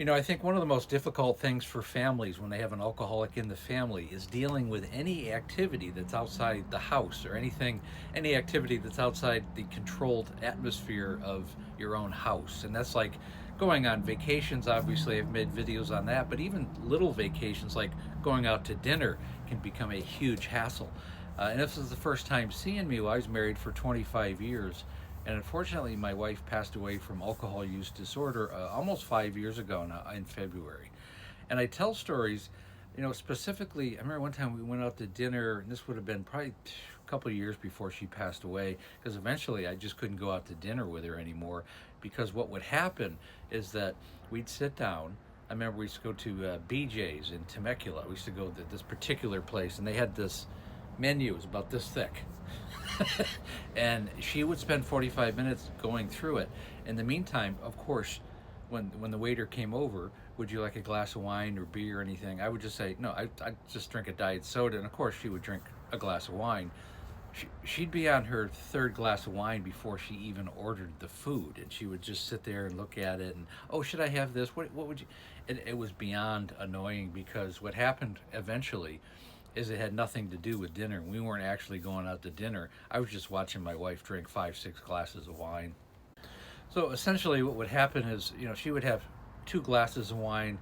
I think one of the most difficult things for families when they have an alcoholic in the family is dealing with any activity that's outside the house or any activity that's outside the controlled atmosphere of your own house. And that's like going on vacations. Obviously, I've made videos on that, but even little vacations like going out to dinner can become a huge hassle. And this is the first time seeing me. Well, I was married for 25 years. And unfortunately, my wife passed away from alcohol use disorder almost 5 years ago now in February. And I tell stories, specifically. I remember one time we went out to dinner, and this would have been probably a couple of years before she passed away, because eventually I just couldn't go out to dinner with her anymore. Because what would happen is that we'd sit down. I remember we used to go to BJ's in Temecula. We used to go to this particular place, and they had this menu, it was about this thick. And she would spend 45 minutes going through it. In the meantime, of course, when the waiter came over, would you like a glass of wine or beer or anything? I would just say, no, I just drink a diet soda. And of course, she would drink a glass of wine. She'd be on her third glass of wine before she even ordered the food. And she would just sit there and look at it and, oh, should I have this? What would you? And it was beyond annoying, because what happened eventually is it had nothing to do with dinner. We weren't actually going out to dinner. I was just watching my wife drink 5, 6 glasses of wine. So essentially, what would happen is, she would have 2 glasses of wine,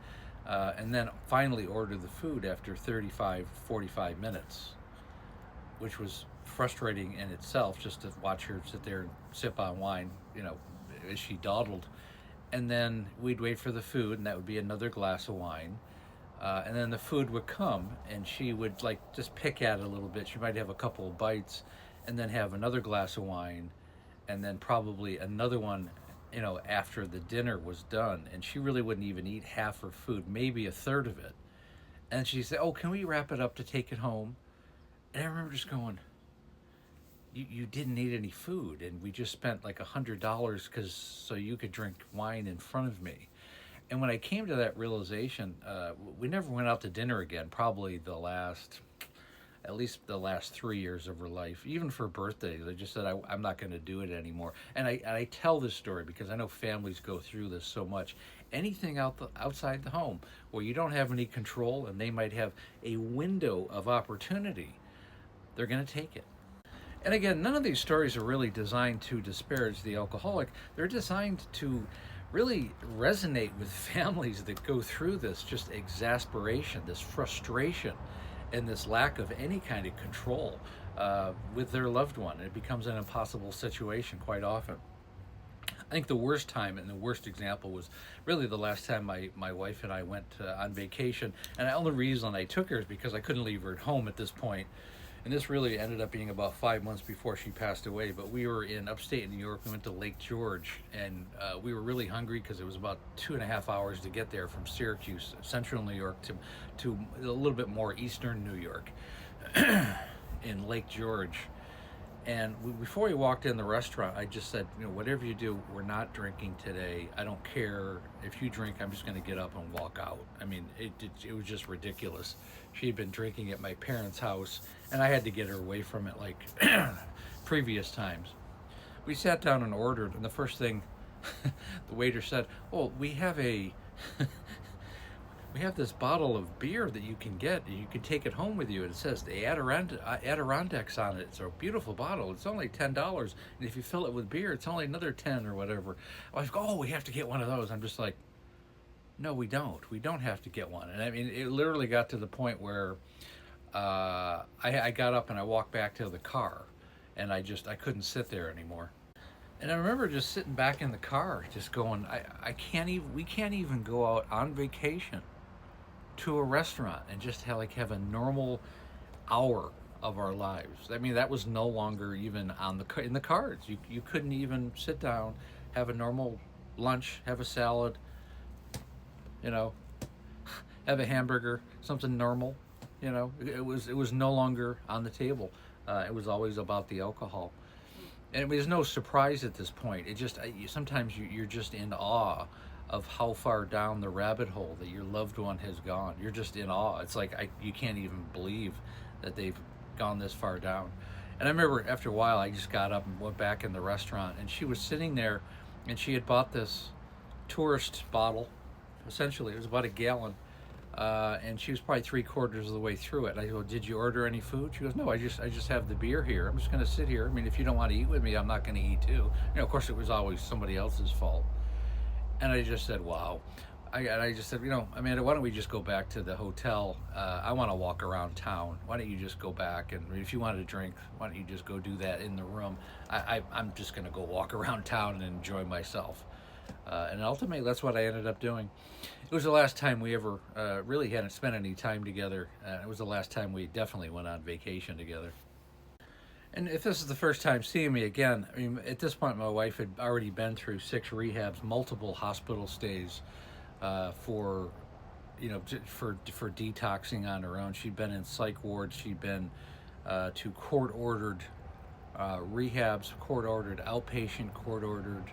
and then finally order the food after 35, 45 minutes, which was frustrating in itself, just to watch her sit there and sip on wine, as she dawdled. And then we'd wait for the food, and that would be another glass of wine. And then the food would come, and she would like just pick at it a little bit. She might have a couple of bites, and then have another glass of wine, and then probably another one, after the dinner was done. And she really wouldn't even eat half her food, maybe a third of it. And she'd say, "Oh, can we wrap it up to take it home?" And I remember just going, "You didn't eat any food, and we just spent like $100 so you could drink wine in front of me." And when I came to that realization, we never went out to dinner again, probably at least the last 3 years of her life. Even for birthdays, I just said, I'm not going to do it anymore. And I tell this story because I know families go through this so much. Anything outside the home where you don't have any control and they might have a window of opportunity, they're going to take it. And again, none of these stories are really designed to disparage the alcoholic. They're designed to really resonate with families that go through this just exasperation, this frustration, and this lack of any kind of control with their loved one. It becomes an impossible situation quite often. I think the worst time and the worst example was really the last time my wife and I went on vacation. And the only reason I took her is because I couldn't leave her at home at this point. And this really ended up being about 5 months before she passed away. But we were in upstate New York. We went to Lake George, and we were really hungry because it was about 2.5 hours to get there from Syracuse, central New York, to a little bit more eastern New York in Lake George. And before we walked in the restaurant, I just said, whatever you do, we're not drinking today. I don't care if you drink. I'm just going to get up and walk out. I mean, it was just ridiculous. She had been drinking at my parents' house, and I had to get her away from it like previous times. We sat down and ordered, and the first thing the waiter said, "Oh, we have we have this bottle of beer that you can get. You can take it home with you. And it says the Adirondacks on it. It's a beautiful bottle. It's only $10. And if you fill it with beer, it's only another 10 or whatever." I was like, "Oh, we have to get one of those." I'm just like, "No, we don't. We don't have to get one." And I mean, it literally got to the point where I got up and I walked back to the car, and I couldn't sit there anymore. And I remember just sitting back in the car, just going, we can't even go out on vacation to a restaurant and just have a normal hour of our lives. I mean, that was no longer even in the cards. You couldn't even sit down, have a normal lunch, have a salad, have a hamburger, something normal. It was no longer on the table. It was always about the alcohol. And it was no surprise at this point. Sometimes you're just in awe of how far down the rabbit hole that your loved one has gone. You're just in awe. It's like you can't even believe that they've gone this far down. And I remember after a while, I just got up and went back in the restaurant, and she was sitting there, and she had bought this tourist bottle essentially. It was about a gallon. And she was probably 3/4 of the way through it. And I go, "Did you order any food?" She goes, "No, I just have the beer here. I'm just going to sit here. I mean, if you don't want to eat with me, I'm not going to eat too." Of course, it was always somebody else's fault. And I just said, "Wow." I just said, Amanda, why don't we just go back to the hotel? I want to walk around town. Why don't you just go back? And if you wanted a drink, why don't you just go do that in the room? I'm just going to go walk around town and enjoy myself. And ultimately, that's what I ended up doing. It was the last time we ever really hadn't spent any time together. It was the last time we definitely went on vacation together. And if this is the first time seeing me again, I mean, at this point, my wife had already been through 6 rehabs, multiple hospital stays for, for detoxing on her own. She'd been in psych wards. She'd been to court-ordered rehabs, court-ordered outpatient, court-ordered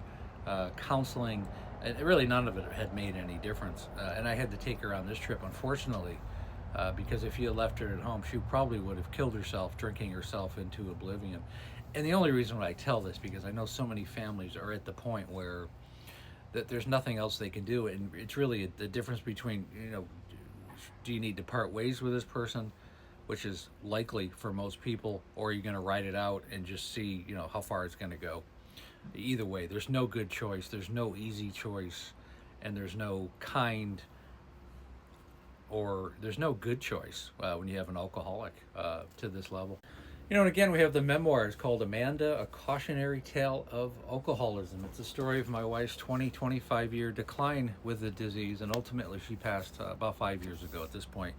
counseling, and really none of it had made any difference. And I had to take her on this trip, unfortunately, because if you had left her at home, she probably would have killed herself, drinking herself into oblivion. And the only reason why I tell this, because I know so many families are at the point where that there's nothing else they can do, and it's really the difference between, do you need to part ways with this person, which is likely for most people, or are you going to ride it out and just see, how far it's going to go? Either way, there's no good choice, there's no easy choice, and there's no kind, or there's no good choice when you have an alcoholic to this level. And again, we have the memoir. It's called Amanda, A Cautionary Tale of Alcoholism. It's a story of my wife's 25-year decline with the disease, and ultimately she passed about 5 years ago at this point.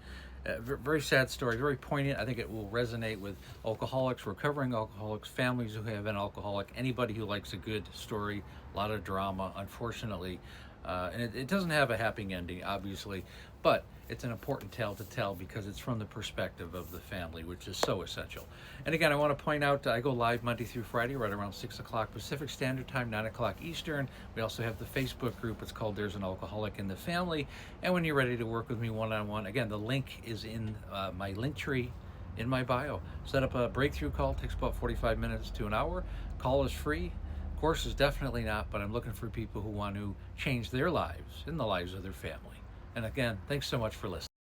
Very sad story, very poignant. I think it will resonate with alcoholics, recovering alcoholics, families who have been alcoholic, anybody who likes a good story, a lot of drama, unfortunately. And it doesn't have a happy ending, obviously, but it's an important tale to tell because it's from the perspective of the family, which is so essential. And again, I want to point out, I go live Monday through Friday, right around 6 o'clock Pacific Standard Time, 9 o'clock Eastern. We also have the Facebook group. It's called There's an Alcoholic in the Family. And when you're ready to work with me one-on-one, again, the link is in my link tree in my bio. Set up a breakthrough call. It takes about 45 minutes to an hour. Call is free. Course is definitely not, but I'm looking for people who want to change their lives and the lives of their family. And again, thanks so much for listening.